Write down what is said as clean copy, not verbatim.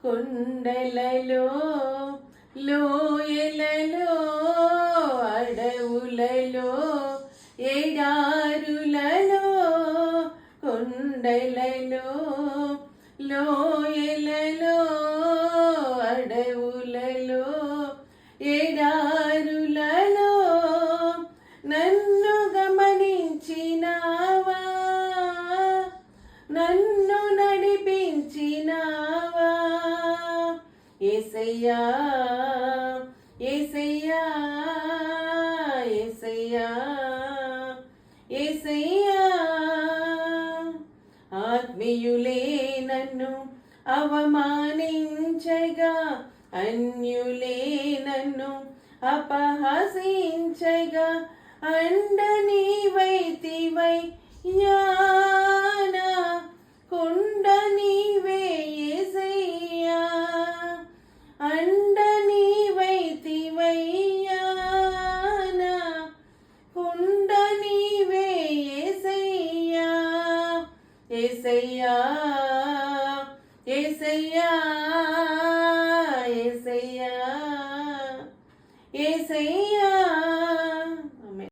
కొండలలో లోయలలో అడవులలో ఎడారులలో కొండలలో లోయలలో అడవులలో ఎడారులలో నన్ను గమనించినావా, నన్ను నడిపించినావా. యేసయ్యా యేసయ్యా యేసయ్యా యేసయ్యా. ఆత్మీయులే నన్ను అవమానించగా, అన్యులే నన్ను అపహసించగా, అండ నీవైతివయ్యా, నా కొండ నీవే యేసయ్యా. అండ నీవైతివయ్యా, నా కొండ నీవే యేసయ్యా. యేసయ్యా యేసయ్యా